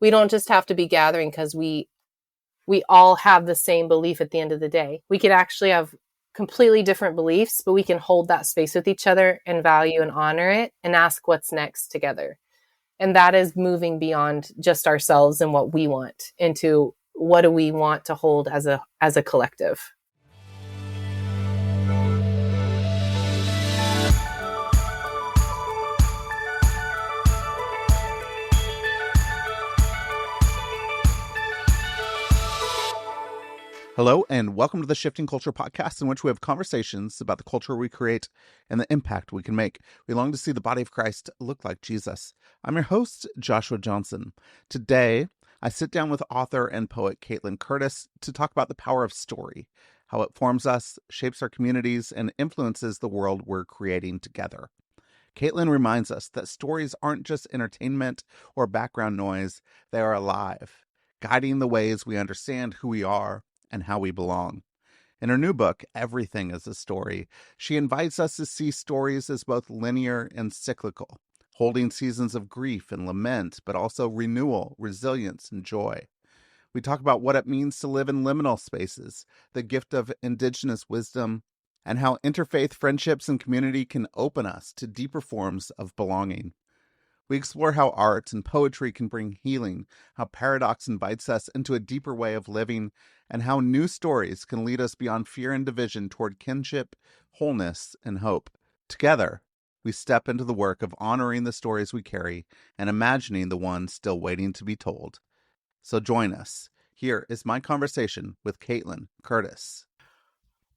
we don't just have to be gathering because we all have the same belief at the end of the day. We could actually have completely different beliefs, but we can hold that space with each other and value and honor it and ask what's next together. And that is moving beyond just ourselves and what we want into what do we want to hold as a collective. Hello, and welcome to the Shifting Culture podcast, in which we have conversations about the culture we create and the impact we can make. We long to see the body of Christ look like Jesus. I'm your host, Joshua Johnson. Today, I sit down with author and poet Kaitlin Curtice to talk about the power of story, how it forms us, shapes our communities, and influences the world we're creating together. Kaitlin reminds us that stories aren't just entertainment or background noise, they are alive, guiding the ways we understand who we are and how we belong. In her new book, Everything is a Story, she invites us to see stories as both linear and cyclical, holding seasons of grief and lament, but also renewal, resilience, and joy. We talk about what it means to live in liminal spaces, the gift of Indigenous wisdom, and how interfaith friendships and community can open us to deeper forms of belonging. We explore how art and poetry can bring healing, how paradox invites us into a deeper way of living, and how new stories can lead us beyond fear and division toward kinship, wholeness, and hope. Together, we step into the work of honoring the stories we carry and imagining the ones still waiting to be told. So join us. Here is my conversation with Kaitlin Curtice.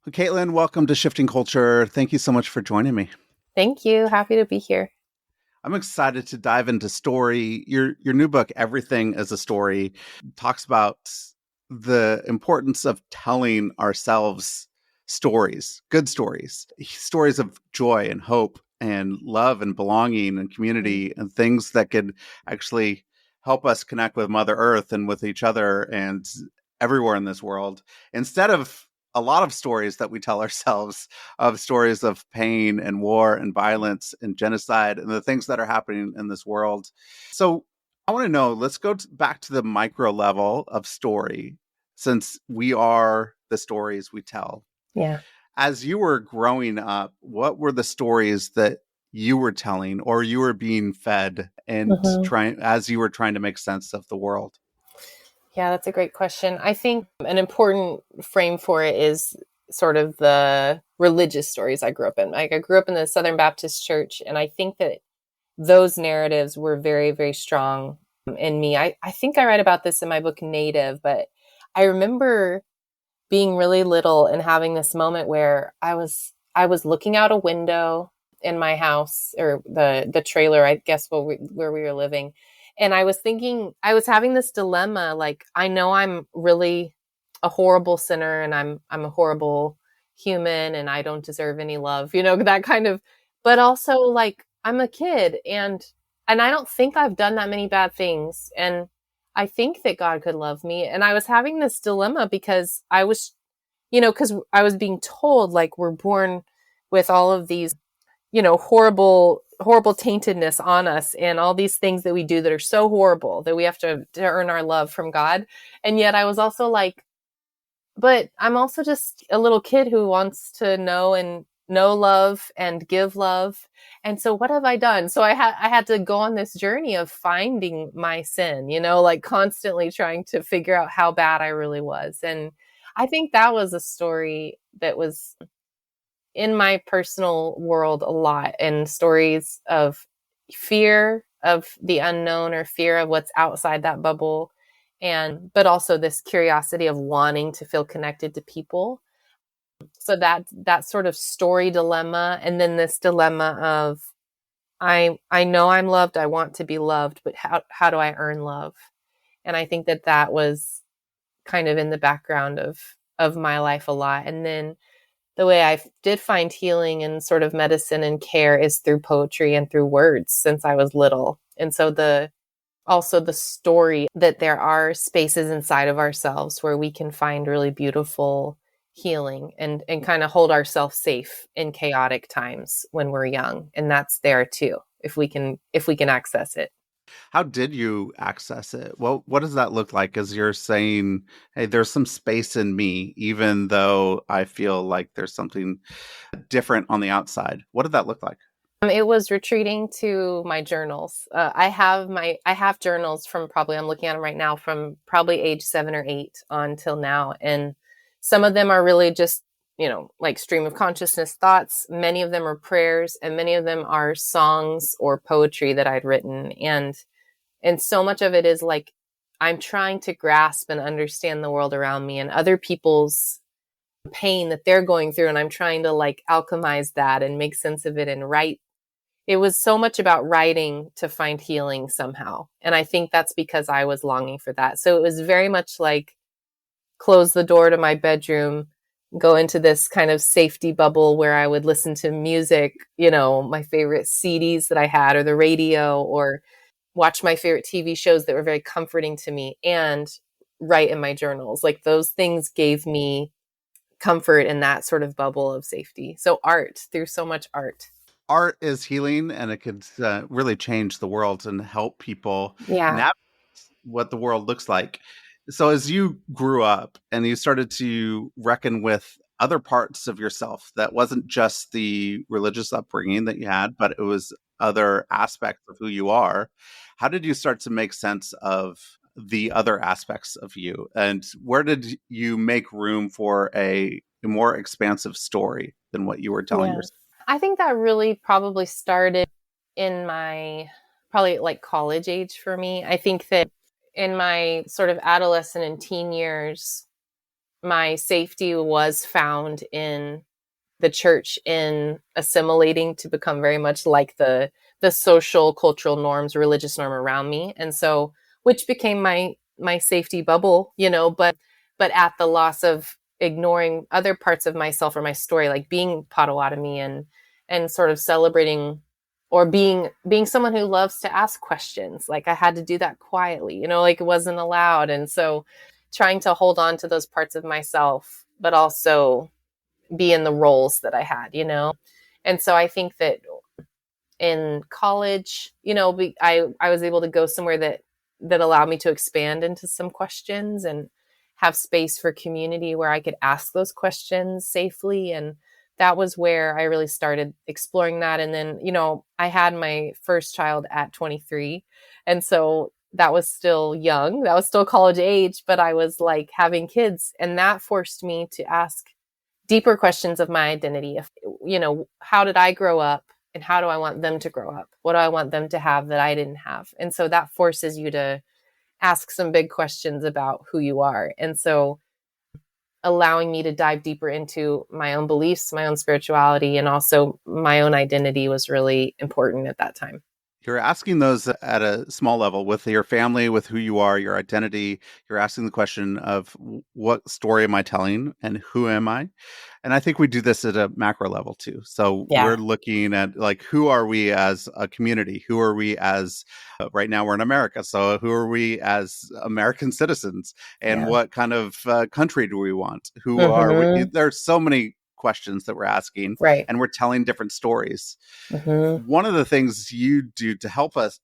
Kaitlin, welcome to Shifting Culture. Thank you so much for joining me. Thank you. Happy to be here. I'm excited to dive into story. Your new book, Everything is a Story, talks about the importance of telling ourselves stories, good stories, stories of joy and hope and love and belonging and community and things that could actually help us connect with Mother Earth and with each other and everywhere in this world, instead of a lot of stories that we tell ourselves of stories of pain and war and violence and genocide and the things that are happening in this world. So I want to know, let's go back to the micro level of story, since we are the stories we tell. Yeah. As you were growing up, what were the stories that you were telling or you were being fed and as you were trying to make sense of the world? Yeah, that's a great question. I think an important frame for it is sort of the religious stories I grew up in. Like, I grew up in the Southern Baptist Church, and I think that those narratives were very, very strong in me. I think I write about this in my book Native, but I remember being really little and having this moment where I was looking out a window in my house, or the trailer, I guess, where we were living. And I was thinking, I was having this dilemma, like, I know I'm really a horrible sinner and I'm a horrible human and I don't deserve any love, that kind of, but also, like, I'm a kid and I don't think I've done that many bad things. And I think that God could love me. And I was having this dilemma because I was, because I was being told, like, we're born with all of these, horrible taintedness on us and all these things that we do that are so horrible that we have to earn our love from God. And yet I was also like, but I'm also just a little kid who wants to know love and give love. And so what have I done? So I had to go on this journey of finding my sin, like constantly trying to figure out how bad I really was. And I think that was a story that was in my personal world a lot, and stories of fear of the unknown or fear of what's outside that bubble. But also this curiosity of wanting to feel connected to people. So that sort of story dilemma. And then this dilemma of, I know I'm loved. I want to be loved, but how do I earn love? And I think that was kind of in the background of my life a lot. And then the way I did find healing and sort of medicine and care is through poetry and through words since I was little. And so also the story that there are spaces inside of ourselves where we can find really beautiful healing and kind of hold ourselves safe in chaotic times when we're young. And that's there too, if we can access it. How did you access it? Well, what does that look like as you're saying, hey, there's some space in me, even though I feel like there's something different on the outside? What did that look like? It was retreating to my journals. I have journals from probably, I'm looking at them right now, from probably age 7 or 8 on till now. And some of them are really just, like stream of consciousness thoughts. Many of them are prayers, and many of them are songs or poetry that I'd written. And so much of it is like, I'm trying to grasp and understand the world around me and other people's pain that they're going through. And I'm trying to like alchemize that and make sense of it and write. It was so much about writing to find healing somehow. And I think that's because I was longing for that. So it was very much like close the door to my bedroom, go into this kind of safety bubble where I would listen to music, my favorite CDs that I had, or the radio, or watch my favorite TV shows that were very comforting to me, and write in my journals. Like those things gave me comfort in that sort of bubble of safety. So art, through so much art. Art is healing, and it could really change the world and help people Yeah. navigate what the world looks like. So as you grew up and you started to reckon with other parts of yourself that wasn't just the religious upbringing that you had, but it was other aspects of who you are, how did you start to make sense of the other aspects of you? And where did you make room for a more expansive story than what you were telling Yeah. yourself? I think that really probably started in my probably like college age for me. I think that in my sort of adolescent and teen years, my safety was found in the church, in assimilating to become very much like the social cultural norms, religious norm around me. And so which became my safety bubble, but at the loss of ignoring other parts of myself or my story, like being Potawatomi, and sort of celebrating, or being someone who loves to ask questions. Like I had to do that quietly, like it wasn't allowed. And so trying to hold on to those parts of myself, but also be in the roles that I had. And so I think that in college, I was able to go somewhere that allowed me to expand into some questions and have space for community where I could ask those questions safely. And that was where I really started exploring that. And then, I had my first child at 23. And so that was still young. That was still college age, but I was like having kids, and that forced me to ask deeper questions of my identity. If, how did I grow up, and how do I want them to grow up? What do I want them to have that I didn't have? And so that forces you to ask some big questions about who you are. And so allowing me to dive deeper into my own beliefs, my own spirituality, and also my own identity was really important at that time. You're asking those at a small level with your family, with who you are, your identity. You're asking the question of what story am I telling and who am I? And I think we do this at a macro level too. So Yeah. we're looking at like, who are we as a community? Who are we as, right now we're in America. So who are we as American citizens? And Yeah. what kind of country do we want? Who are we? Mm-hmm. There's so many questions that we're asking, Right. and we're telling different stories. Mm-hmm. One of the things you do to help us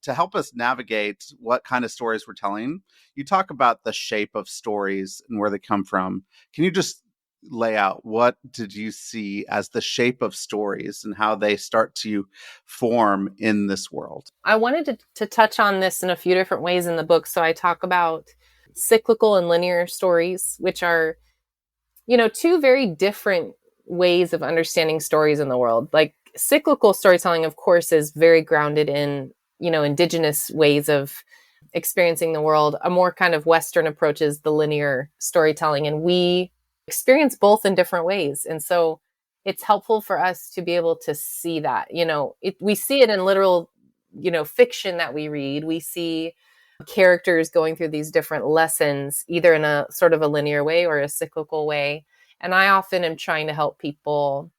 navigate what kind of stories we're telling, you talk about the shape of stories and where they come from. Can you just lay out what did you see as the shape of stories and how they start to form in this world? I wanted to touch on this in a few different ways in the book. So I talk about cyclical and linear stories, which are, two very different ways of understanding stories in the world. Like cyclical storytelling, of course, is very grounded in, Indigenous ways of experiencing the world. A more kind of Western approach is the linear storytelling. And we experience both in different ways. And so it's helpful for us to be able to see that, we see it in literal, fiction that we read. We see characters going through these different lessons, either in a sort of a linear way or a cyclical way. And I often am trying to help people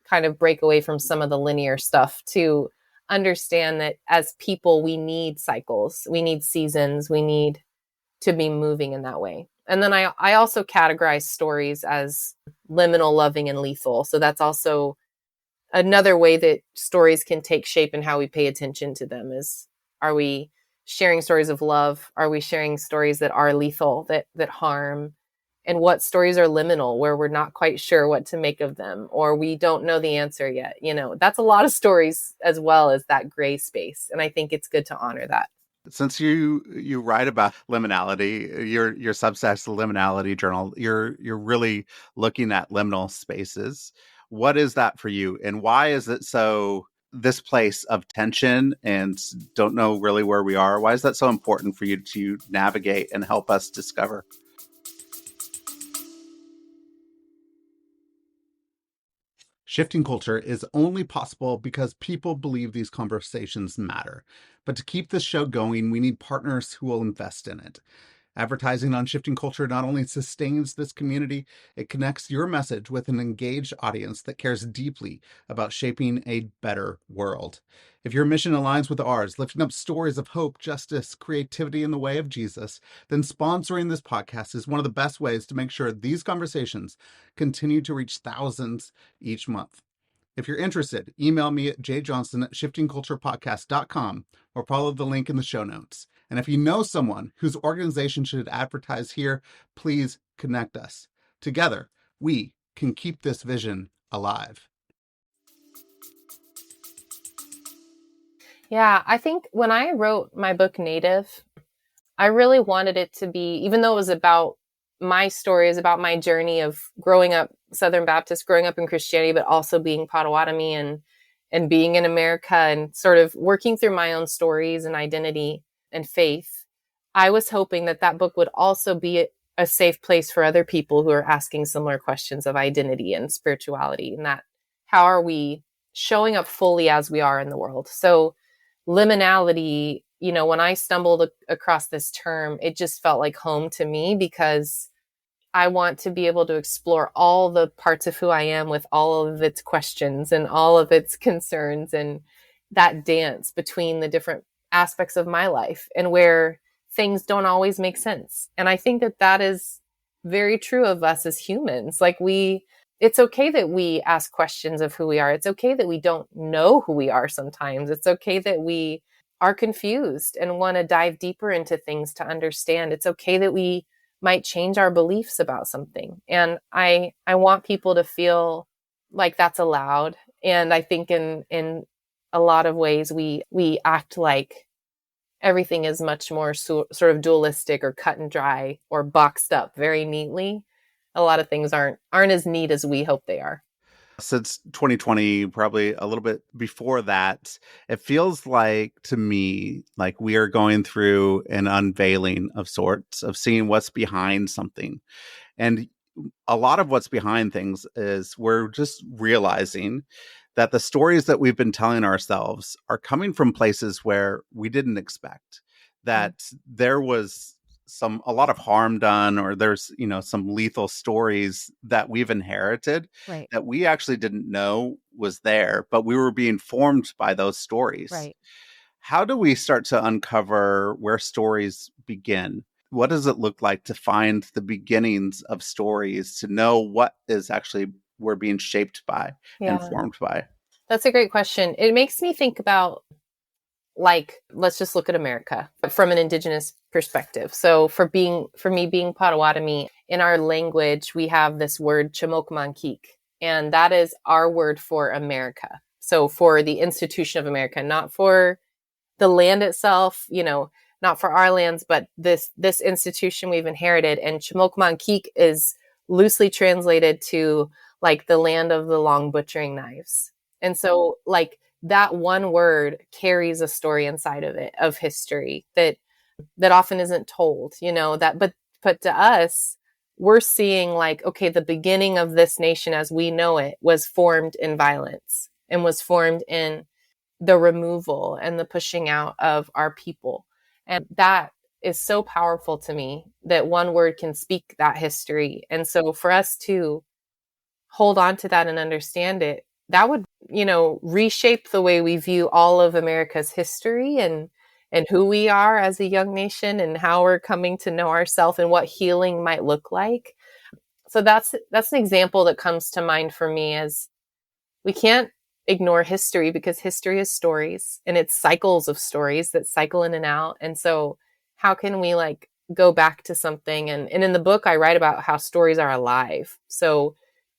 kind of break away from some of the linear stuff to understand that as people, we need cycles, we need seasons, we need to be moving in that way. And then I also categorize stories as liminal, loving, and lethal. So that's also another way that stories can take shape and how we pay attention to them is, are we sharing stories of love? Are we sharing stories that are lethal, that harm? And what stories are liminal, where we're not quite sure what to make of them, or we don't know the answer yet? That's a lot of stories, as well as that gray space. And I think it's good to honor that. Since you write about liminality, your Substack's the Liminality Journal, you're really looking at liminal spaces. What is that for you, and why is it so, this place of tension and don't know really where we are? Why is that so important for you to navigate and help us discover? Shifting culture is only possible because people believe these conversations matter. But to keep this show going, we need partners who will invest in it. Advertising on Shifting Culture not only sustains this community, it connects your message with an engaged audience that cares deeply about shaping a better world. If your mission aligns with ours, lifting up stories of hope, justice, creativity in the way of Jesus, then sponsoring this podcast is one of the best ways to make sure these conversations continue to reach thousands each month. If you're interested, email me at jjohnson@shiftingculturepodcast.com or follow the link in the show notes. And if you know someone whose organization should advertise here, please connect us. Together, we can keep this vision alive. Yeah, I think when I wrote my book Native, I really wanted it to be, even though it was about my story, is about my journey of growing up Southern Baptist, growing up in Christianity, but also being Potawatomi and being in America and sort of working through my own stories and identity and faith. I was hoping that that book would also be a safe place for other people who are asking similar questions of identity and spirituality, and that how are we showing up fully as we are in the world. So liminality, when I stumbled across this term, it just felt like home to me, because I want to be able to explore all the parts of who I am with all of its questions and all of its concerns, and that dance between the different aspects of my life and where things don't always make sense. And I think that that is very true of us as humans. Like it's okay that we ask questions of who we are. It's okay that we don't know who we are sometimes. It's okay that we are confused and want to dive deeper into things to understand. It's okay that we might change our beliefs about something. And I want people to feel like that's allowed. And I think in a lot of ways we act like everything is much more sort of dualistic or cut and dry or boxed up very neatly. A lot of things aren't as neat as we hope they are. Since 2020, probably a little bit before that, it feels like to me like we are going through an unveiling of sorts, of seeing what's behind something. And a lot of what's behind things is we're just realizing that the stories that we've been telling ourselves are coming from places where we didn't expect that there was a lot of harm done, or there's, some lethal stories that we've inherited, Right. that we actually didn't know was there, but we were being formed by those stories. Right. How do we start to uncover where stories begin? What does it look like to find the beginnings of stories, to know what is actually we're being shaped by and formed by? That's a great question. It makes me think about, like, let's just look at America from an Indigenous perspective. So for me being Potawatomi, in our language, we have this word Chimokmankik, and that is our word for America. So for the institution of America, not for the land itself, not for our lands, but this institution we've inherited. And Chimokmankik is loosely translated to like the land of the long butchering knives. And so like that one word carries a story inside of it, of history that often isn't told, but to us, we're seeing like, okay, the beginning of this nation as we know it was formed in violence and was formed in the removal and the pushing out of our people. And that is so powerful to me, that one word can speak that history. And so for us to hold on to that and understand it, that would, reshape the way we view all of America's history and who we are as a young nation and how we're coming to know ourselves and what healing might look like. So that's an example that comes to mind for me, as we can't ignore history, because history is stories and it's cycles of stories that cycle in and out. And so how can we like go back to something? And in the book, I write about how stories are alive. So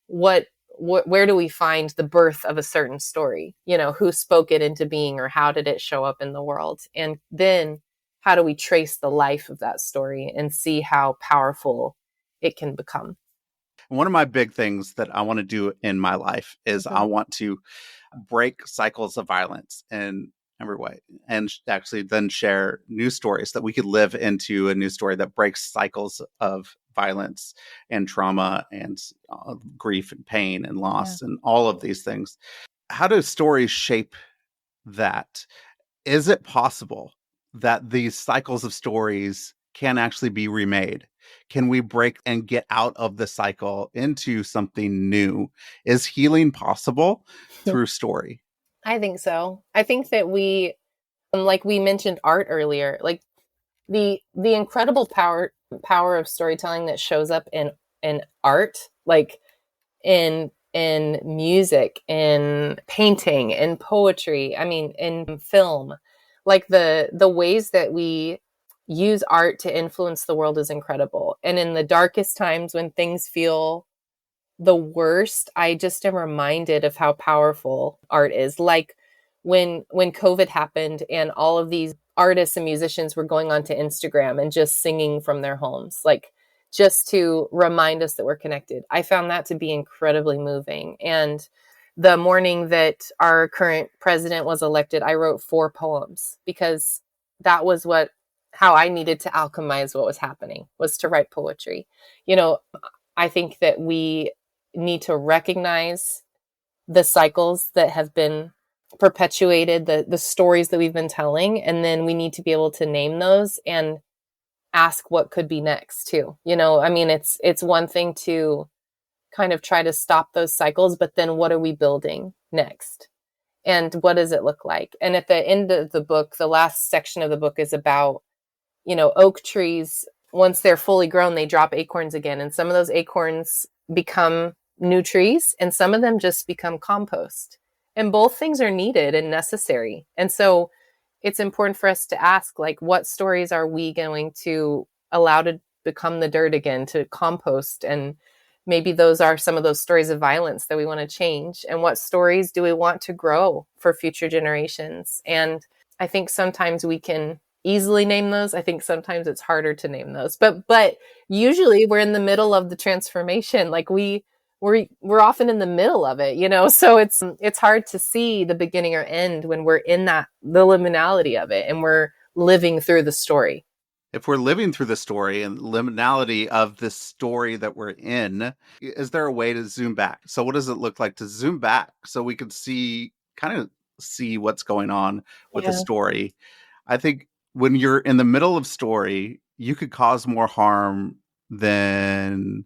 where do we find the birth of a certain story? You know, who spoke it into being, or how did it show up in the world? And then how do we trace the life of that story and see how powerful it can become? One of my big things that I want to do in my life is I want to break cycles of violence in every way, and actually then share new stories that we could live into a new story that breaks cycles of violence and trauma and grief and pain and loss and all of these things. How do stories shape that? Is it possible that these cycles of stories can actually be remade? Can we break and get out of the cycle into something new? Is healing possible through story? I think so. I think that like we mentioned art earlier, like the incredible power of storytelling that shows up in art, like in music, in painting, in poetry, I mean, in film, like the ways that we use art to influence the world is incredible. And in the darkest times when things feel the worst, I just am reminded of how powerful art is. Like when COVID happened and all of these artists and musicians were going onto Instagram and just singing from their homes, like just to remind us that we're connected. I found that to be incredibly moving. And the morning that our current president was elected, I wrote 4 poems, because that was how I needed to alchemize what was happening, was to write poetry. You know, I think that we need to recognize the cycles that have been perpetuated, the stories that we've been telling, and then we need to be able to name those and ask what could be next too. You know, I mean, it's one thing to kind of try to stop those cycles, but then what are we building next? And what does it look like? And at the end of the book, the last section of the book is about, you know, oak trees. Once they're fully grown, they drop acorns again. And some of those acorns become new trees, and some of them just become compost. And both things are needed and necessary. And so it's important for us to ask, like, what stories are we going to allow to become the dirt again, to compost? And maybe those are some of those stories of violence that we want to change. And what stories do we want to grow for future generations? And I think sometimes we can easily name those. I think sometimes it's harder to name those. But usually we're in the middle of the transformation. Like we're often in the middle of it, you know. So it's hard to see the beginning or end when we're in the liminality of it and we're living through the story. If we're living through the story and liminality of this story that we're in, is there a way to zoom back? So what does it look like to zoom back so we can kind of see what's going on with the story? I think when you're in the middle of story, you could cause more harm than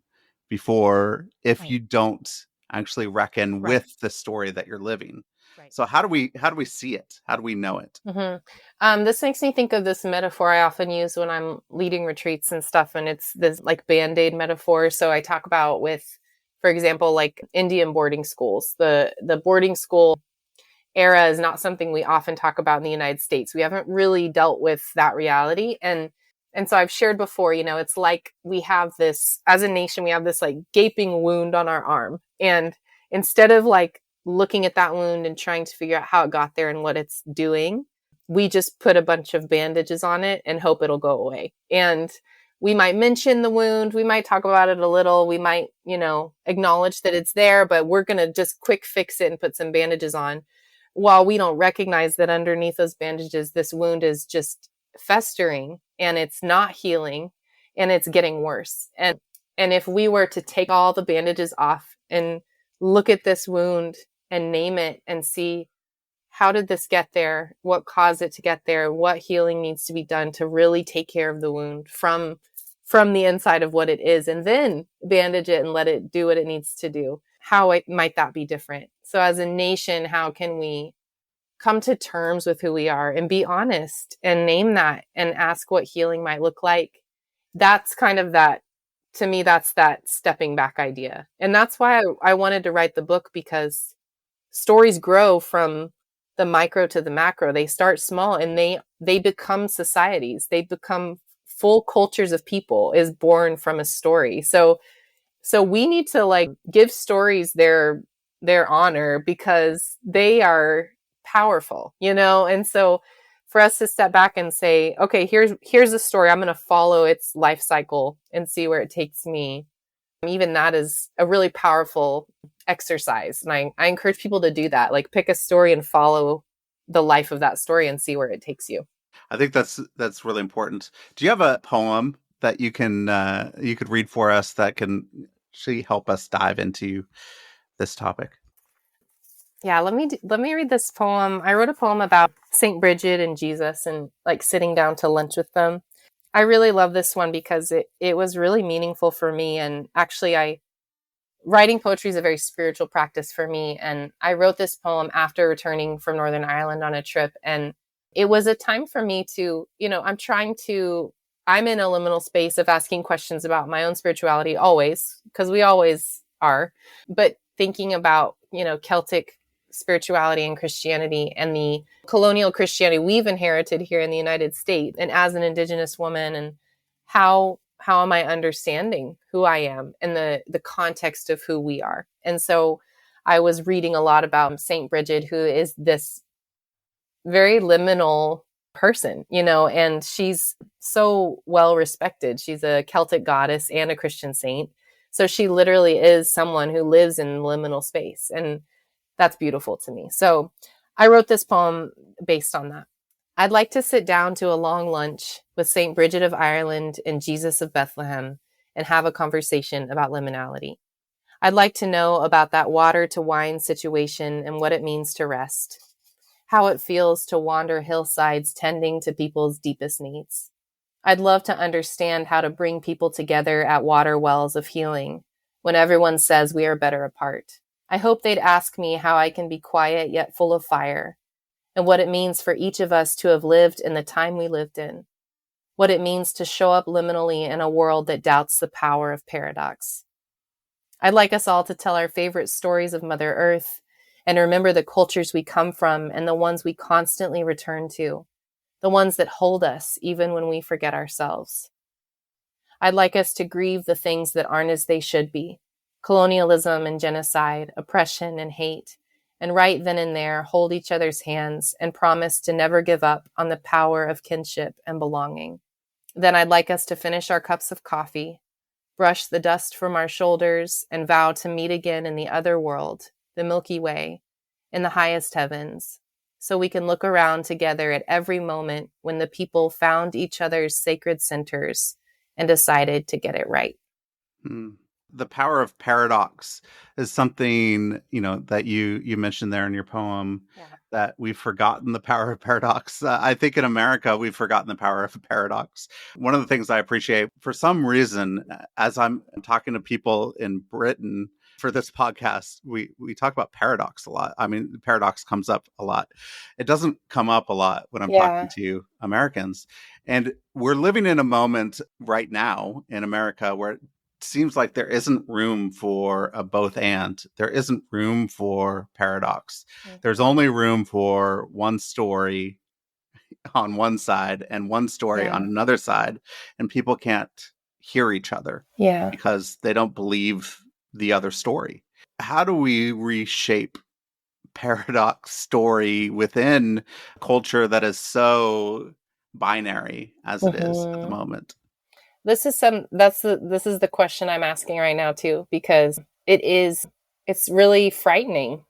before if you don't actually reckon with the story that you're living. So how do we see it? How do we know it? Mm-hmm. This makes me think of this metaphor I often use when I'm leading retreats and stuff, and it's this like Band-Aid metaphor. So I talk about for example, like Indian boarding schools. The boarding school era is not something we often talk about in the United States. We haven't really dealt with that reality. And so I've shared before, you know, it's like we have this, as a nation, we have this like gaping wound on our arm. And instead of like looking at that wound and trying to figure out how it got there and what it's doing, we just put a bunch of bandages on it and hope it'll go away. And we might mention the wound. We might talk about it a little. We might, you know, acknowledge that it's there, but we're going to just quick fix it and put some bandages on, while we don't recognize that underneath those bandages, this wound is just festering and it's not healing and it's getting worse. And if we were to take all the bandages off and look at this wound and name it and see, how did this get there? What caused it to get there? What healing needs to be done to really take care of the wound from the inside of what it is, and then bandage it and let it do what it needs to do? How might that be different? So as a nation, how can we come to terms with who we are and be honest and name that and ask what healing might look like? That's kind of that, to me, that's that stepping back idea. And that's why I wanted to write the book, because stories grow from the micro to the macro. They start small and they become societies. They become full cultures of people is born from a story. So we need to like give stories their honor because they are powerful, you know? And so for us to step back and say, okay, here's a story. I'm going to follow its life cycle and see where it takes me. Even that is a really powerful exercise. And I encourage people to do that. Like pick a story and follow the life of that story and see where it takes you. I think that's really important. Do you have a poem that you could read for us that can actually help us dive into this topic? Yeah, let me read this poem. I wrote a poem about Saint Bridget and Jesus and like sitting down to lunch with them. I really love this one because it was really meaningful for me. And actually, writing poetry is a very spiritual practice for me. And I wrote this poem after returning from Northern Ireland on a trip. And it was a time for me to, I'm in a liminal space of asking questions about my own spirituality always, because we always are, but thinking about, Celtic spirituality and Christianity and the colonial Christianity we've inherited here in the United States. And as an Indigenous woman, and how am I understanding who I am and the context of who we are? And so I was reading a lot about Saint Bridget, who is this very liminal person, and she's so well respected. She's a Celtic goddess and a Christian saint. So she literally is someone who lives in liminal space. And that's beautiful to me. So I wrote this poem based on that. I'd like to sit down to a long lunch with St. Bridget of Ireland and Jesus of Bethlehem and have a conversation about liminality. I'd like to know about that water to wine situation and what it means to rest, how it feels to wander hillsides tending to people's deepest needs. I'd love to understand how to bring people together at water wells of healing when everyone says we are better apart. I hope they'd ask me how I can be quiet yet full of fire, and what it means for each of us to have lived in the time we lived in, what it means to show up liminally in a world that doubts the power of paradox. I'd like us all to tell our favorite stories of Mother Earth and remember the cultures we come from and the ones we constantly return to, the ones that hold us even when we forget ourselves. I'd like us to grieve the things that aren't as they should be, colonialism and genocide, oppression and hate, and right then and there hold each other's hands and promise to never give up on the power of kinship and belonging. Then I'd like us to finish our cups of coffee, brush the dust from our shoulders, and vow to meet again in the other world, the Milky Way, in the highest heavens, so we can look around together at every moment when the people found each other's sacred centers and decided to get it right. The power of paradox is something, that you mentioned there in your poem. Yeah. That we've forgotten the power of paradox. I think in America, we've forgotten the power of paradox. One of the things I appreciate, for some reason, as I'm talking to people in Britain for this podcast, we talk about paradox a lot. I mean, paradox comes up a lot. It doesn't come up a lot when I'm talking to Americans. And we're living in a moment right now in America where it seems like there isn't room for a both and. There isn't room for paradox. Mm-hmm. There's only room for one story on one side and one story on another side, and people can't hear each other because they don't believe the other story. How do we reshape paradox story within a culture that is so binary as it is at the moment? This is the question I'm asking right now too, because it's really frightening.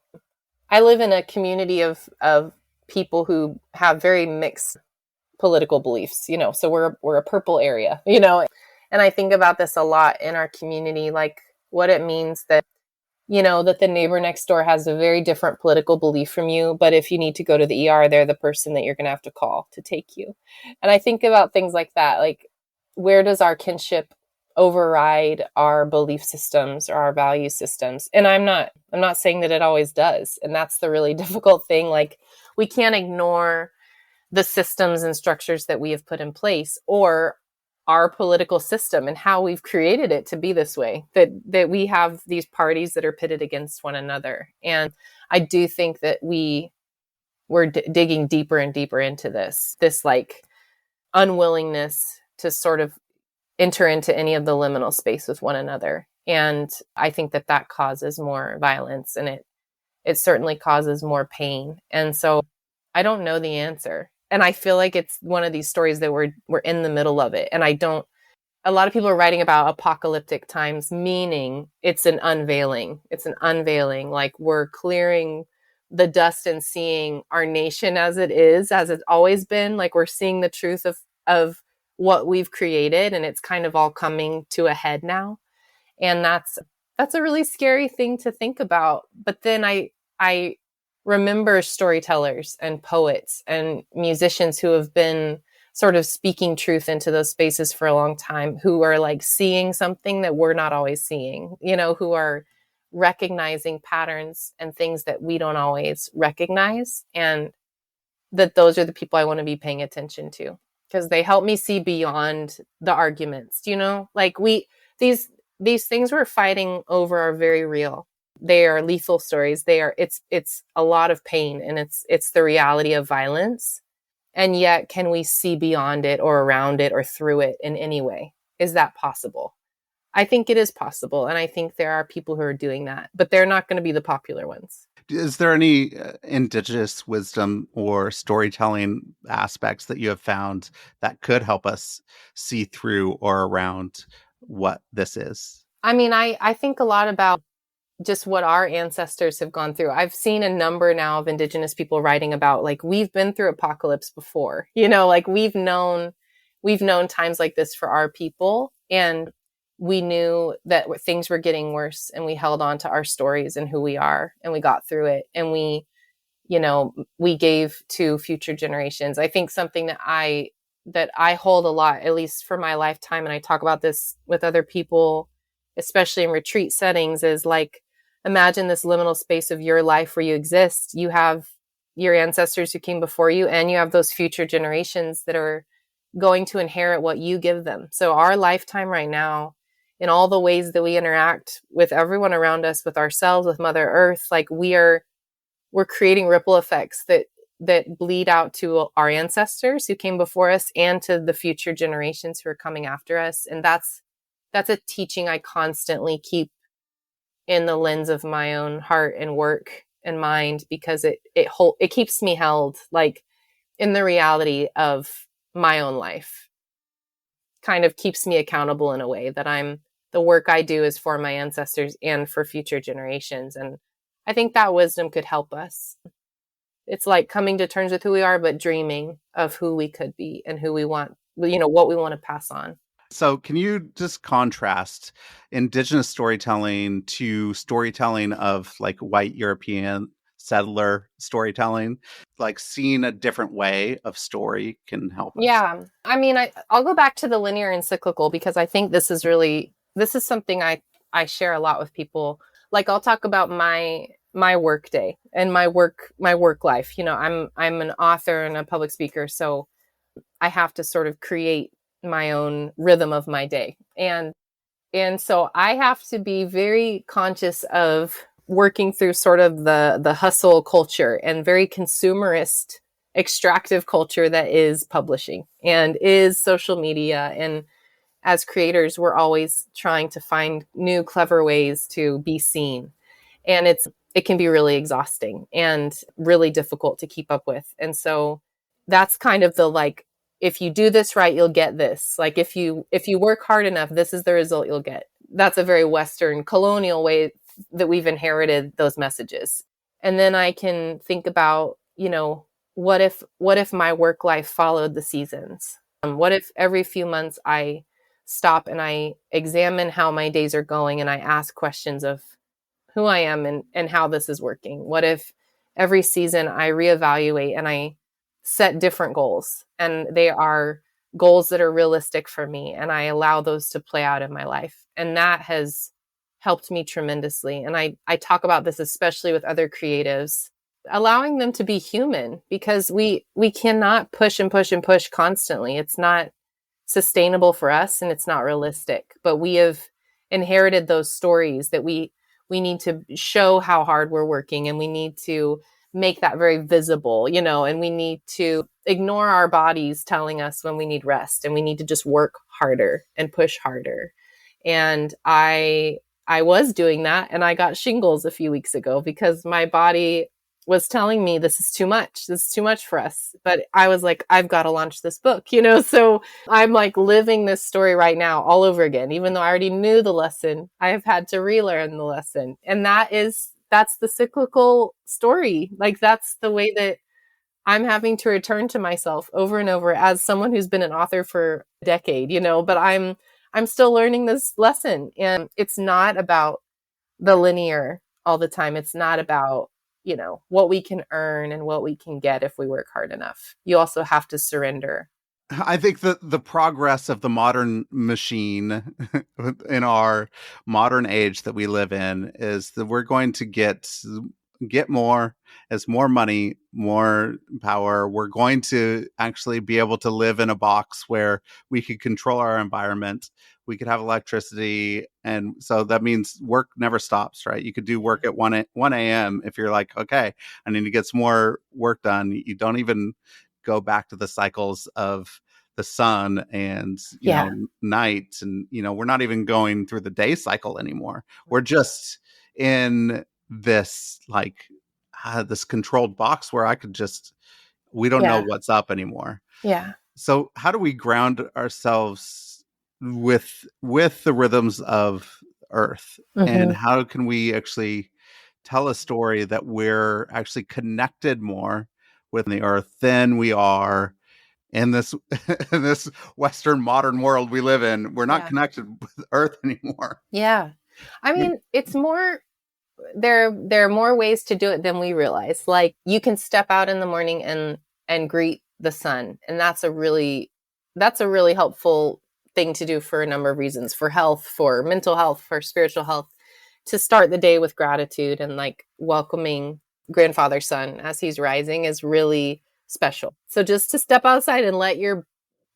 I live in a community of people who have very mixed political beliefs, so we're a purple area, and I think about this a lot in our community, like what it means that, that the neighbor next door has a very different political belief from you, but if you need to go to the ER, they're the person that you're going to have to call to take you. And I think about things like that, like, where does our kinship override our belief systems or our value systems? And I'm not saying that it always does. And that's the really difficult thing. Like, we can't ignore the systems and structures that we have put in place, or our political system and how we've created it to be this way, that we have these parties that are pitted against one another. And I do think that we're digging deeper and deeper into this like unwillingness to sort of enter into any of the liminal space with one another. And I think that that causes more violence, and it certainly causes more pain. And so I don't know the answer. And I feel like it's one of these stories that we're in the middle of it. And a lot of people are writing about apocalyptic times, meaning it's an unveiling. It's an unveiling. Like we're clearing the dust and seeing our nation as it is, as it's always been. Like we're seeing the truth of what we've created, and it's kind of all coming to a head now. And that's a really scary thing to think about. But then I remember storytellers and poets and musicians who have been sort of speaking truth into those spaces for a long time, who are like seeing something that we're not always seeing, who are recognizing patterns and things that we don't always recognize. And that those are the people I want to be paying attention to, because they help me see beyond the arguments, like these things we're fighting over are very real. They are lethal stories. It's a lot of pain, and it's the reality of violence. And yet, can we see beyond it or around it or through it in any way? Is that possible? I think it is possible. And I think there are people who are doing that, but they're not going to be the popular ones. Is there any indigenous wisdom or storytelling aspects that you have found that could help us see through or around what this is? I mean, I think a lot about just what our ancestors have gone through. I've seen a number now of indigenous people writing about, like, we've been through apocalypse before, like we've known times like this for our people. And we knew that things were getting worse, and we held on to our stories and who we are, and we got through it. And we gave to future generations. I think something that I hold a lot, at least for my lifetime, and I talk about this with other people, especially in retreat settings, is like, imagine this liminal space of your life where you exist. You have your ancestors who came before you, and you have those future generations that are going to inherit what you give them. So our lifetime right now, in all the ways that we interact with everyone around us, with ourselves, with Mother Earth, like we're creating ripple effects that bleed out to our ancestors who came before us and to the future generations who are coming after us. And that's a teaching I constantly keep in the lens of my own heart and work and mind, because it keeps me held, like, in the reality of my own life. Kind of keeps me accountable in a way that the work I do is for my ancestors and for future generations. And I think that wisdom could help us. It's like coming to terms with who we are, but dreaming of who we could be and who we want, what we want to pass on. So can you just contrast indigenous storytelling to storytelling of like white European settler storytelling? Like seeing a different way of story can help us. Yeah. I mean, I'll go back to the linear and cyclical, because I think this is something I share a lot with people. Like, I'll talk about my work day and my work life. I'm an author and a public speaker, so I have to sort of create my own rhythm of my day. And so I have to be very conscious of working through sort of the hustle culture and very consumerist, extractive culture that is publishing and is social media. And as creators, we're always trying to find new, clever ways to be seen. And it can be really exhausting and really difficult to keep up with. And so that's kind of the, like, if you do this right, you'll get this. Like, if you work hard enough, this is the result you'll get. That's a very Western colonial way that we've inherited those messages. And then I can think about, what if my work life followed the seasons? What if every few months I stop and I examine how my days are going, and I ask questions of who I am and how this is working? What if every season I reevaluate and I set different goals, and they are goals that are realistic for me, and I allow those to play out in my life? And that has helped me tremendously. And I talk about this especially with other creatives, allowing them to be human, because we cannot push and push and push constantly. It's not sustainable for us, and it's not realistic. But we have inherited those stories that we we need to show how hard we're working, and we need to make that very visible, and we need to ignore our bodies telling us when we need rest, and we need to just work harder and push harder. And I was doing that, and I got shingles a few weeks ago because my body was telling me this is too much. This is too much for us. But I was like, I've got to launch this book, So I'm like living this story right now all over again. Even though I already knew the lesson, I have had to relearn the lesson. And that's the cyclical story. Like, that's the way that I'm having to return to myself over and over as someone who's been an author for a decade, but I'm still learning this lesson. And it's not about the linear all the time. It's not about, what we can earn and what we can get if we work hard enough. You also have to surrender. I think that the progress of the modern machine in our modern age that we live in is that we're going to get more as more money, more power. We're going to actually be able to live in a box where we could control our environment. We could have electricity. And so that means work never stops, right? You could do work at 1 a.m. if you're like, okay, I need to get some more work done. You don't even go back to the cycles of the sun and, night. And, we're not even going through the day cycle anymore. We're just in this this controlled box where we don't know what's up anymore. Yeah. So how do we ground ourselves with the rhythms of Earth? Mm-hmm. And how can we actually tell a story that we're actually connected more with the Earth than we are in this in this Western modern world we live in? We're not connected with Earth anymore. Yeah. I mean, it's more, there are more ways to do it than we realize. Like, you can step out in the morning and greet the sun. And that's a really helpful thing to do for a number of reasons: for health, for mental health, for spiritual health, to start the day with gratitude and like welcoming grandfather sun as he's rising is really special. So just to step outside and let your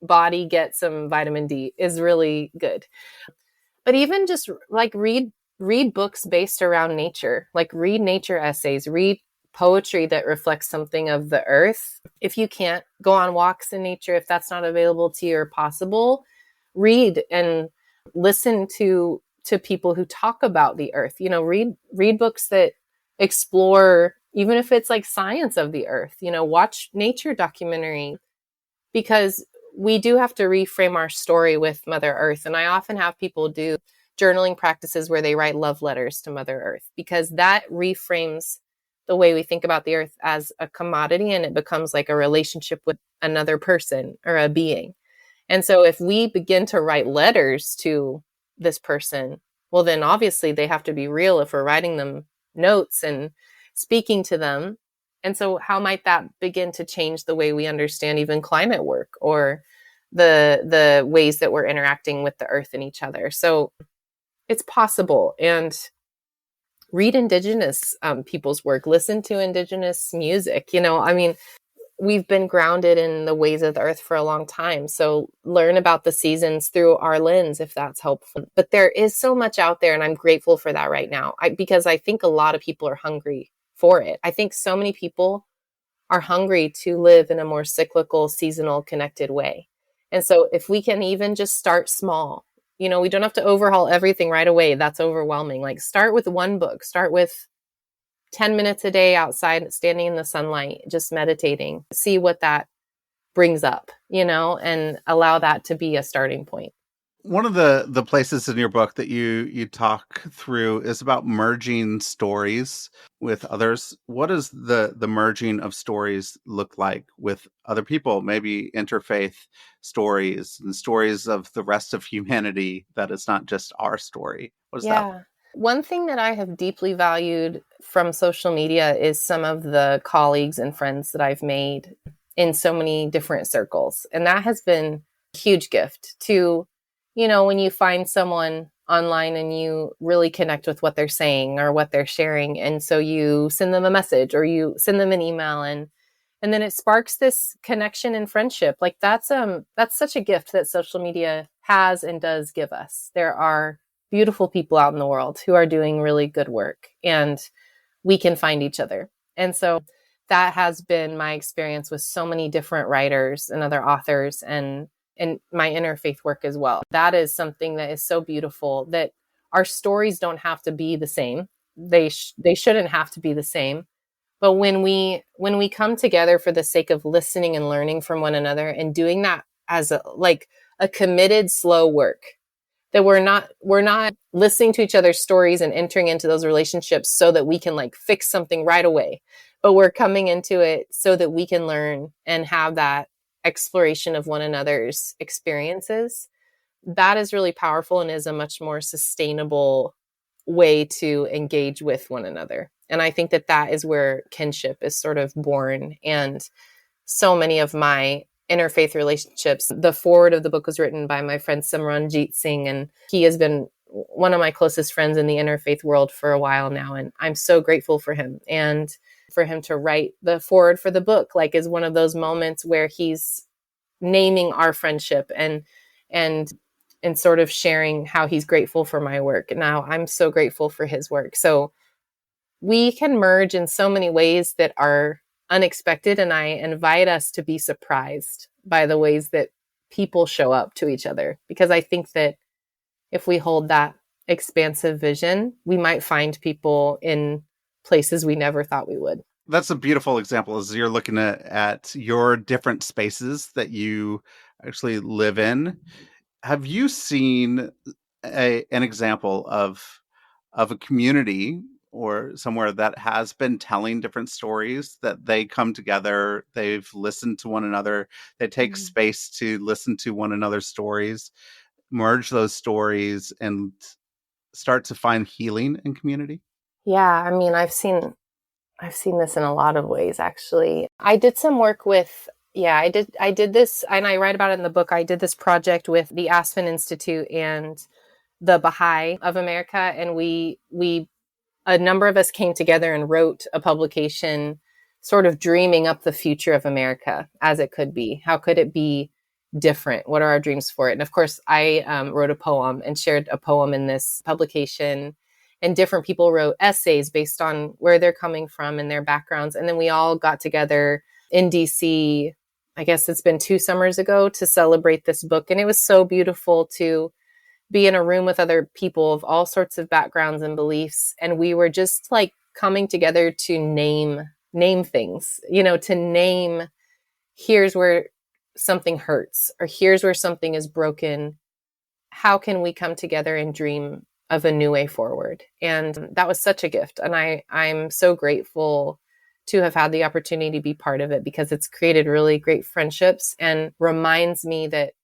body get some vitamin D is really good. But even just like read books based around nature, like read nature essays, read poetry that reflects something of the earth. If you can't go on walks in nature, if that's not available to you or possible, read and listen to people who talk about the earth. Read books that explore, even if it's like science of the earth, watch nature documentary, because we do have to reframe our story with Mother Earth. And I often have people do journaling practices where they write love letters to Mother Earth, because that reframes the way we think about the earth as a commodity, and it becomes like a relationship with another person or a being. And so if we begin to write letters to this person, well, then obviously they have to be real if we're writing them notes and speaking to them. And so how might that begin to change the way we understand even climate work or the ways that we're interacting with the earth and each other? So it's possible. And read Indigenous people's work, listen to Indigenous music. We've been grounded in the ways of the earth for a long time. So learn about the seasons through our lens, if that's helpful. But there is so much out there, and I'm grateful for that right now, because I think a lot of people are hungry for it. I think so many people are hungry to live in a more cyclical, seasonal, connected way. And so if we can even just start small, we don't have to overhaul everything right away. That's overwhelming. Like, start with one book, start with 10 minutes a day outside, standing in the sunlight, just meditating, see what that brings up, and allow that to be a starting point. One of the places in your book that you talk through is about merging stories with others. What does the merging of stories look like with other people? Maybe interfaith stories and stories of the rest of humanity, that it's not just our story. What is that? One thing that I have deeply valued from social media is some of the colleagues and friends that I've made in so many different circles. And that has been a huge gift to, when you find someone online and you really connect with what they're saying or what they're sharing. And so you send them a message or you send them an email, and then it sparks this connection and friendship. Like, that's such a gift that social media has and does give us. There are beautiful people out in the world who are doing really good work, and we can find each other. And so that has been my experience with so many different writers and other authors, and my interfaith work as well. That is something that is so beautiful, that our stories don't have to be the same. They shouldn't have to be the same. But when we come together for the sake of listening and learning from one another, and doing that as a committed, slow work, that we're not listening to each other's stories and entering into those relationships so that we can like fix something right away, but we're coming into it so that we can learn and have that exploration of one another's experiences. That is really powerful and is a much more sustainable way to engage with one another. And I think that that is where kinship is sort of born. And so many of my interfaith relationships, the foreword of the book was written by my friend Simranjit Singh, and he has been one of my closest friends in the interfaith world for a while now. And I'm so grateful for him. And for him to write the foreword for the book, like, is one of those moments where he's naming our friendship and sort of sharing how he's grateful for my work. Now I'm so grateful for his work. So we can merge in so many ways that are unexpected. And I invite us to be surprised by the ways that people show up to each other, because I think that if we hold that expansive vision, we might find people in places we never thought we would. That's a beautiful example, as you're looking at your different spaces that you actually live in. Have you seen an example of a community or somewhere that has been telling different stories, that they come together, they've listened to one another, they take space to listen to one another's stories, merge those stories, and start to find healing in community? Yeah, I mean, I've seen this in a lot of ways, actually. I did some work with, I did this, and I write about it in the book. I did this project with the Aspen Institute and the Baha'i of America, and we a number of us came together and wrote a publication sort of dreaming up the future of America as it could be. How could it be different? What are our dreams for it? And of course, I wrote a poem and shared a poem in this publication, and different people wrote essays based on where they're coming from and their backgrounds. And then we all got together in DC, I guess it's been 2 summers ago, to celebrate this book. And it was so beautiful to be in a room with other people of all sorts of backgrounds and beliefs. And we were just like coming together to name things, to name, here's where something hurts, or here's where something is broken. How can we come together and dream of a new way forward? And that was such a gift. And I'm so grateful to have had the opportunity to be part of it, because it's created really great friendships and reminds me that,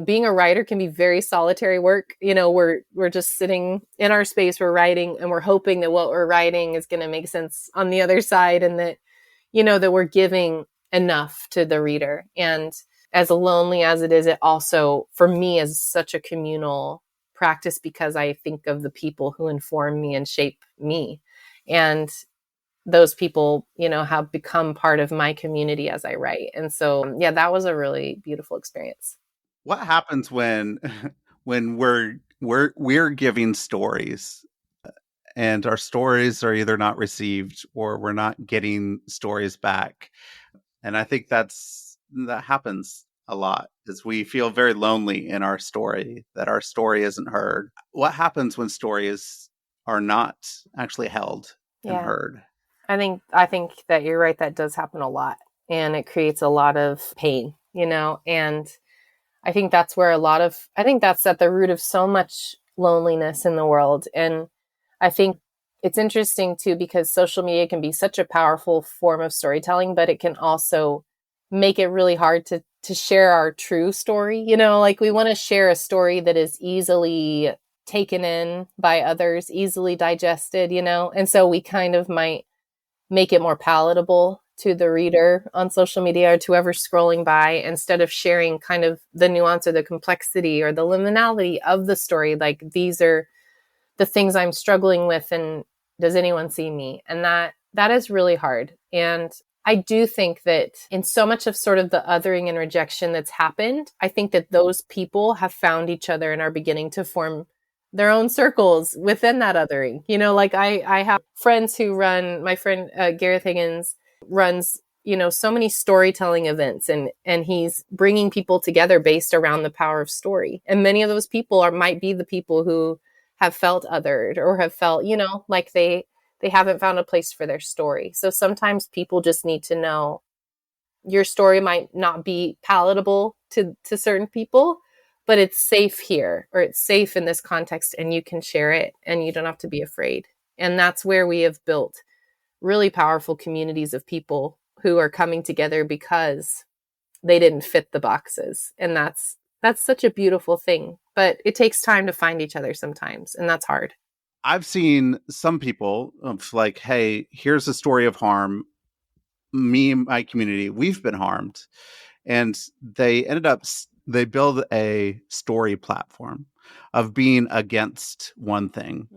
being a writer can be very solitary work. We're just sitting in our space, we're writing, and we're hoping that what we're writing is going to make sense on the other side, and that, that we're giving enough to the reader. And as lonely as it is, it also, for me, is such a communal practice, because I think of the people who inform me and shape me. And those people, have become part of my community as I write. And so, that was a really beautiful experience. What happens when we're giving stories and our stories are either not received or we're not getting stories back? And I think that happens a lot, is we feel very lonely in our story, that our story isn't heard. What happens when stories are not actually held and heard? I think that you're right. That does happen a lot, and it creates a lot of pain, and I think that's where I think that's at the root of so much loneliness in the world. And I think it's interesting too, because social media can be such a powerful form of storytelling, but it can also make it really hard to share our true story. Like, we want to share a story that is easily taken in by others, easily digested, and so we kind of might make it more palatable to the reader on social media, or to whoever's scrolling by, instead of sharing kind of the nuance or the complexity or the liminality of the story. Like, these are the things I'm struggling with, and does anyone see me? And that is really hard. And I do think that in so much of sort of the othering and rejection that's happened, I think that those people have found each other and are beginning to form circles within that othering. Like I have friends who run, my friend Gareth Higgins runs, so many storytelling events, and he's bringing people together based around the power of story. And many of those people might be the people who have felt othered or have felt, like they haven't found a place for their story. So sometimes people just need to know your story might not be palatable to certain people, but it's safe here, or it's safe in this context, and you can share it and you don't have to be afraid. And that's where we have built really powerful communities of people who are coming together because they didn't fit the boxes. And that's such a beautiful thing, but it takes time to find each other sometimes, and that's hard. I've seen some people of like, hey, here's a story of harm. Me and my community, we've been harmed. And they they build a story platform of being against one thing.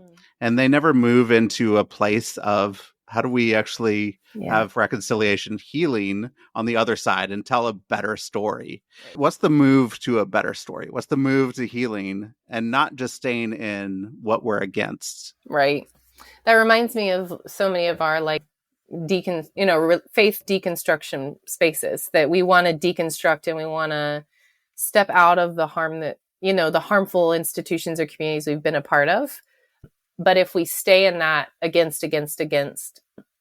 And they never move into a place of how do we actually have reconciliation, healing on the other side and tell a better story? What's the move to a better story? What's the move to healing and not just staying in what we're against? Right. That reminds me of so many of our faith deconstruction spaces that we want to deconstruct, and we want to step out of the harm that, the harmful institutions or communities we've been a part of. But if we stay in that against,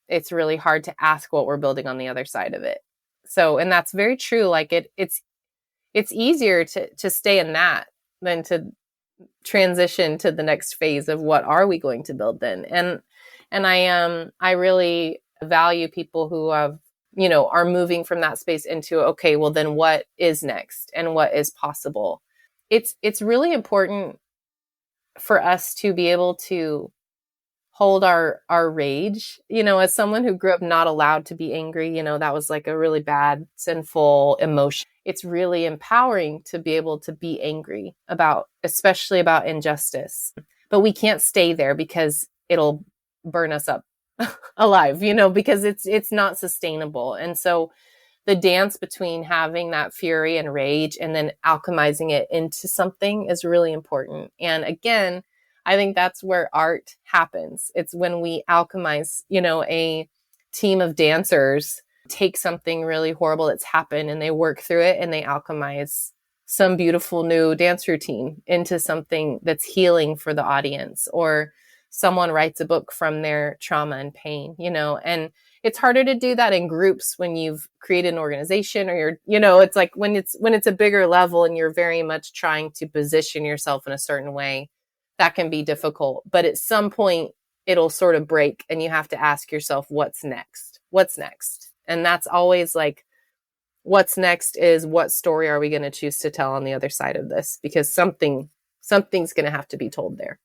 it's really hard to ask what we're building on the other side of it. So, and that's very true. Like it's easier to stay in that than to transition to the next phase of what are we going to build then. And I really value people who have, are moving from that space into, okay, well then what is next and what is possible? It's really important for us to be able to hold our rage, as someone who grew up not allowed to be angry, that was like a really bad, sinful emotion. It's really empowering to be able to be angry especially about injustice, but we can't stay there because it'll burn us up alive, because it's not sustainable. And so the dance between having that fury and rage and then alchemizing it into something is really important. And again, I think that's where art happens. It's when we alchemize, a team of dancers take something really horrible that's happened and they work through it and they alchemize some beautiful new dance routine into something that's healing for the audience, or someone writes a book from their trauma and pain, and it's harder to do that in groups when you've created an organization, or it's like when it's a bigger level and you're very much trying to position yourself in a certain way, that can be difficult. But at some point it'll sort of break and you have to ask yourself, what's next? And that's always like, what's next is, what story are we going to choose to tell on the other side of this? Because something's going to have to be told there.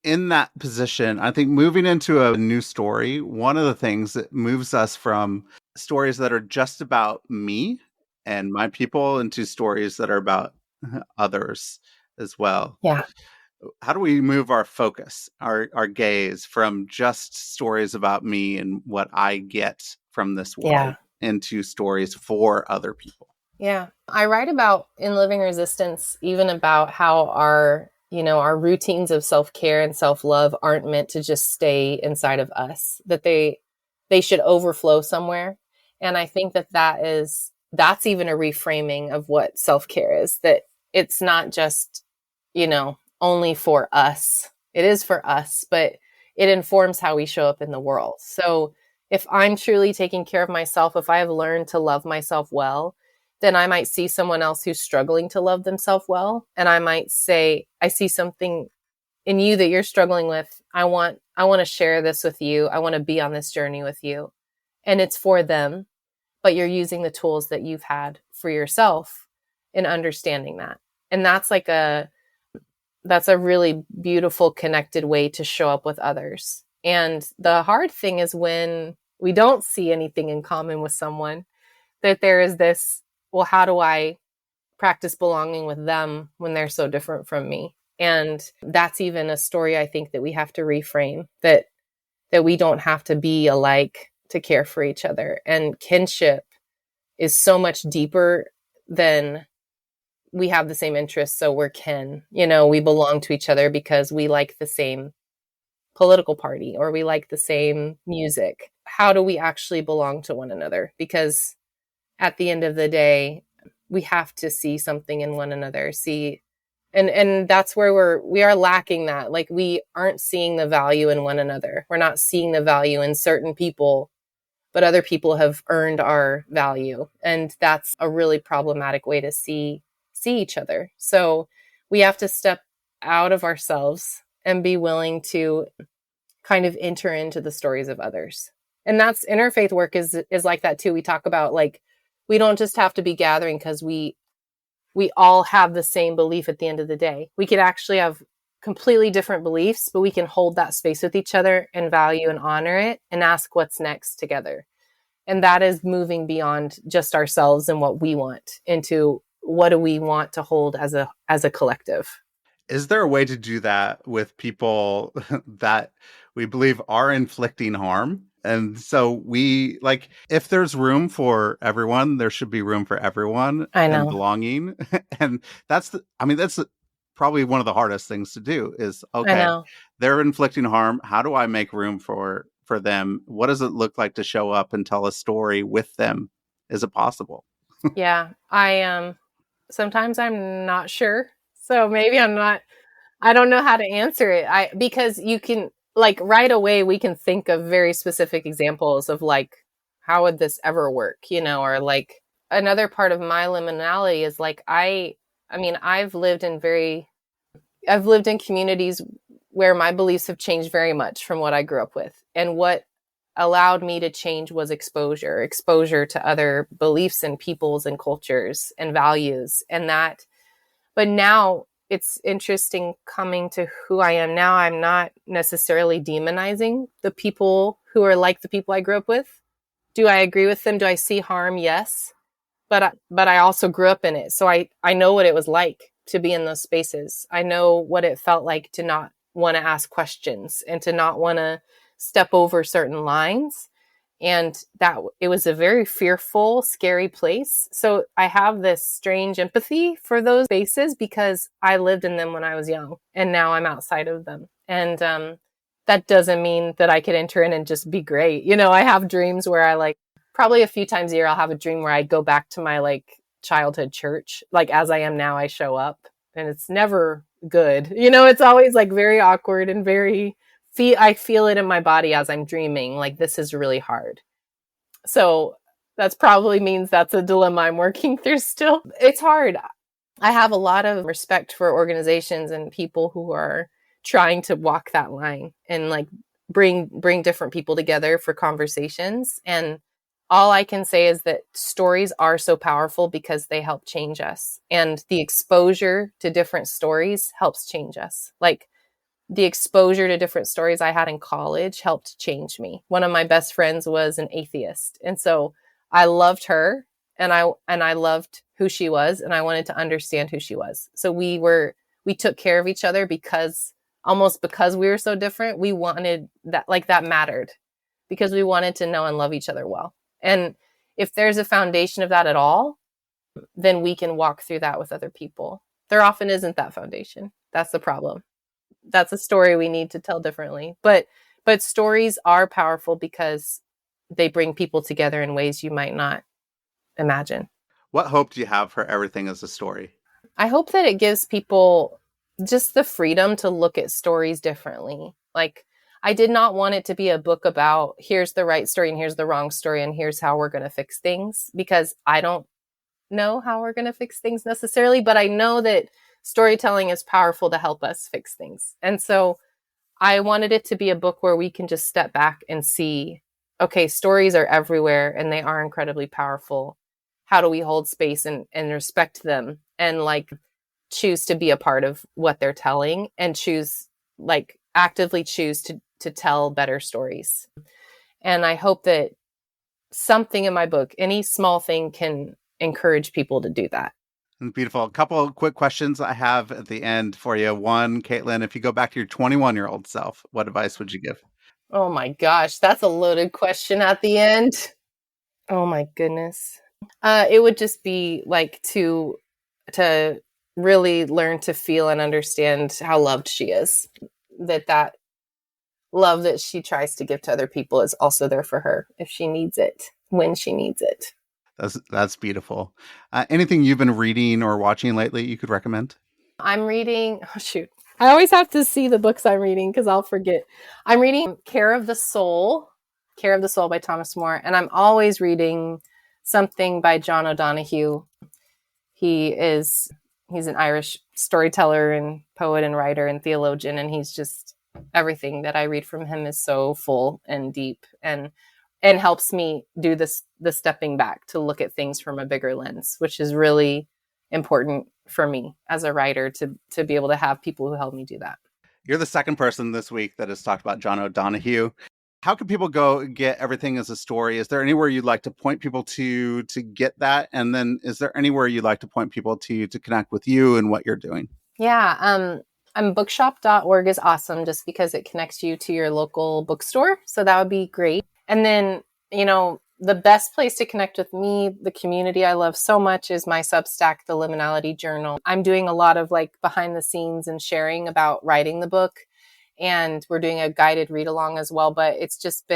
In that position, I think moving into a new story, one of the things that moves us from stories that are just about me and my people into stories that are about others as well. Yeah. How do we move our focus, our gaze from just stories about me and what I get from this world into stories for other people? Yeah. I write about in Living Resistance, even about how our routines of self-care and self-love aren't meant to just stay inside of us, that they should overflow somewhere. And I think that's even a reframing of what self-care is, that it's not just, only for us. It is for us, but it informs how we show up in the world. So if I'm truly taking care of myself, if I have learned to love myself well, then I might see someone else who's struggling to love themselves well. And I might say, I see something in you that you're struggling with. I want to share this with you. I want to be on this journey with you. And it's for them, but you're using the tools that you've had for yourself in understanding that. And that's a really beautiful, connected way to show up with others. And the hard thing is when we don't see anything in common with someone, that there is this, well, how do I practice belonging with them when they're so different from me? And that's even a story I think that we have to reframe, that we don't have to be alike to care for each other. And kinship is so much deeper than we have the same interests, so we're kin. We belong to each other because we like the same political party or we like the same music. How do we actually belong to one another? Because at the end of the day, we have to see something in one another. And that's where we are lacking that. Like, we aren't seeing the value in one another. We're not seeing the value in certain people, but other people have earned our value. And that's a really problematic way to see each other. So we have to step out of ourselves and be willing to kind of enter into the stories of others. And that's interfaith work is like that too. We talk about, like, we don't just have to be gathering because we all have the same belief at the end of the day. We could actually have completely different beliefs, but we can hold that space with each other and value and honor it and ask what's next together. And that is moving beyond just ourselves and what we want into what do we want to hold as a collective. Is there a way to do that with people that we believe are inflicting harm? And so we, like, if there's room for everyone, there should be room for everyone I know. and belonging. And that's probably one of the hardest things to do is, okay, they're inflicting harm. How do I make room for them? What does it look like to show up and tell a story with them? Is it possible? Yeah, sometimes I'm not sure. So maybe I don't know how to answer it. Because you can, like, right away we can think of very specific examples of, like, how would this ever work, or, like, another part of my liminality is, like, I mean, I've lived in communities where my beliefs have changed very much from what I grew up with. And what allowed me to change was exposure to other beliefs and peoples and cultures and values. But now it's interesting coming to who I am now. I'm not necessarily demonizing the people who are like the people I grew up with. Do I agree with them? Do I see harm? Yes. But I also grew up in it. So I know what it was like to be in those spaces. I know what it felt like to not want to ask questions and to not want to step over certain lines. And that it was a very fearful, scary place. So I have this strange empathy for those spaces because I lived in them when I was young and now I'm outside of them. And that doesn't mean that I could enter in and just be great. I have dreams where I, like, probably a few times a year, I'll have a dream where I go back to my, like, childhood church. Like, as I am now, I show up and it's never good. It's always, like, very awkward and I feel it in my body as I'm dreaming, like, this is really hard. So that probably means that's a dilemma I'm working through still. It's hard. I have a lot of respect for organizations and people who are trying to walk that line and, like, bring different people together for conversations. And all I can say is that stories are so powerful because they help change us. And the exposure to different stories helps change us. Like, the exposure to different stories I had in college helped change me. One of my best friends was an atheist. And so I loved her and I loved who she was and I wanted to understand who she was. So we took care of each other because we were so different, we wanted that, like, that mattered because we wanted to know and love each other well. And if there's a foundation of that at all, then we can walk through that with other people. There often isn't that foundation. That's the problem. That's a story we need to tell differently. But stories are powerful because they bring people together in ways you might not imagine. What hope do you have for Everything as a Story? I hope that it gives people just the freedom to look at stories differently. Like, I did not want it to be a book about here's the right story and here's the wrong story and here's how we're going to fix things, because I don't know how we're going to fix things necessarily, but I know that storytelling is powerful to help us fix things. And so I wanted it to be a book where we can just step back and see, okay, stories are everywhere and they are incredibly powerful. How do we hold space and respect them and, like, choose to be a part of what they're telling and actively choose to tell better stories. And I hope that something in my book, any small thing, can encourage people to do that. Beautiful. A couple of quick questions I have at the end for you. One, Kaitlin, if you go back to your 21-year-old self, what advice would you give? Oh my gosh, that's a loaded question at the end. Oh my goodness. It would just be, like, to really learned to feel and understand how loved she is. That love that she tries to give to other people is also there for her if she needs it, when she needs it. That's beautiful. Anything you've been reading or watching lately you could recommend? I'm reading, oh shoot, I always have to see the books I'm reading because I'll forget. I'm reading Care of the Soul by Thomas More, and I'm always reading something by John O'Donohue. He's an Irish storyteller and poet and writer and theologian, and he's just, everything that I read from him is so full and deep and helps me do the stepping back to look at things from a bigger lens, which is really important for me as a writer to be able to have people who help me do that. You're the second person this week that has talked about John O'Donohue. How can people go get Everything as a Story? Is there anywhere you'd like to point people to get that? And then is there anywhere you'd like to point people to connect with you and what you're doing? Yeah, bookshop.org is awesome just because it connects you to your local bookstore. So that would be great. And then, the best place to connect with me, the community I love so much, is my Substack, the Liminality Journal. I'm doing a lot of behind the scenes and sharing about writing the book. And we're doing a guided read along as well. But it's just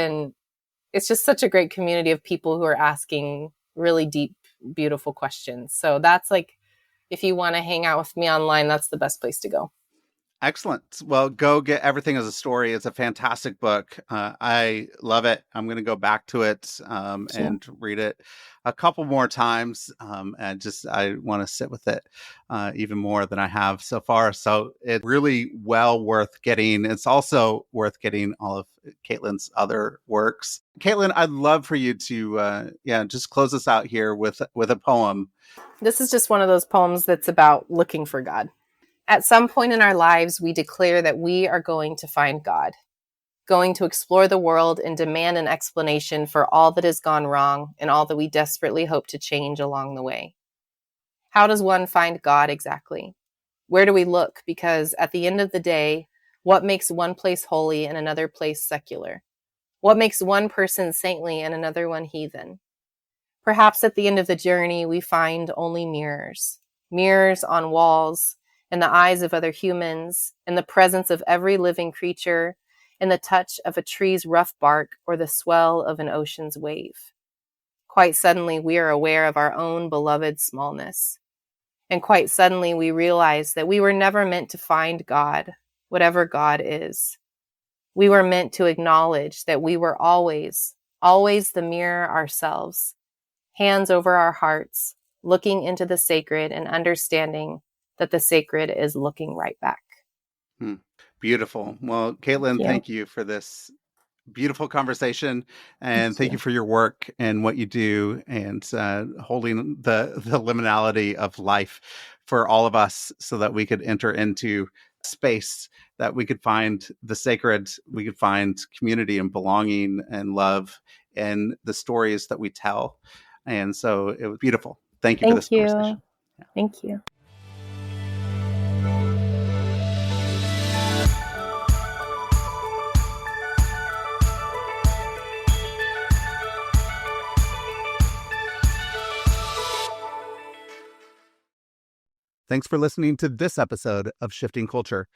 such a great community of people who are asking really deep, beautiful questions. So that's if you want to hang out with me online, that's the best place to go. Excellent. Well, go get Everything as a Story. It's a fantastic book. I love it. I'm going to go back to it and read it a couple more times. And I want to sit with it even more than I have so far. So it's really well worth getting. It's also worth getting all of Kaitlin's other works. Kaitlin, I'd love for you to just close us out here with a poem. This is just one of those poems that's about looking for God. At some point in our lives, we declare that we are going to find God, going to explore the world and demand an explanation for all that has gone wrong and all that we desperately hope to change along the way. How does one find God exactly? Where do we look? Because at the end of the day, what makes one place holy and another place secular? What makes one person saintly and another one heathen? Perhaps at the end of the journey, we find only mirrors on walls, in the eyes of other humans, in the presence of every living creature, in the touch of a tree's rough bark or the swell of an ocean's wave. Quite suddenly, we are aware of our own beloved smallness. And quite suddenly, we realize that we were never meant to find God, whatever God is. We were meant to acknowledge that we were always the mirror ourselves, hands over our hearts, looking into the sacred and understanding that the sacred is looking right back. Beautiful. Well, Kaitlin, thank you for this beautiful conversation, and thank you for your work and what you do, and holding the liminality of life for all of us so that we could enter into space, that we could find the sacred, we could find community and belonging and love and the stories that we tell. And so it was beautiful. Thank you for this conversation. Thank you. Thanks for listening to this episode of Shifting Culture.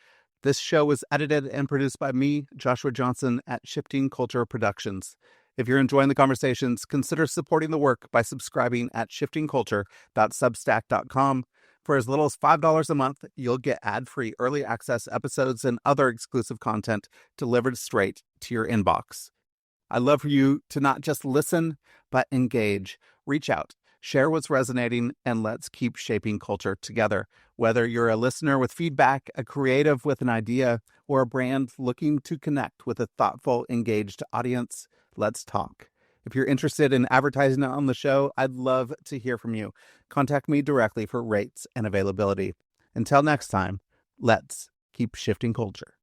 This show was edited and produced by me, Joshua Johnson, at Shifting Culture Productions. If you're enjoying the conversations, consider supporting the work by subscribing at shiftingculture.substack.com. For as little as $5 a month, you'll get ad-free early access episodes and other exclusive content delivered straight to your inbox. I'd love for you to not just listen, but engage. Reach out. Share what's resonating, and let's keep shaping culture together. Whether you're a listener with feedback, a creative with an idea, or a brand looking to connect with a thoughtful, engaged audience, let's talk. If you're interested in advertising on the show, I'd love to hear from you. Contact me directly for rates and availability. Until next time, let's keep shifting culture.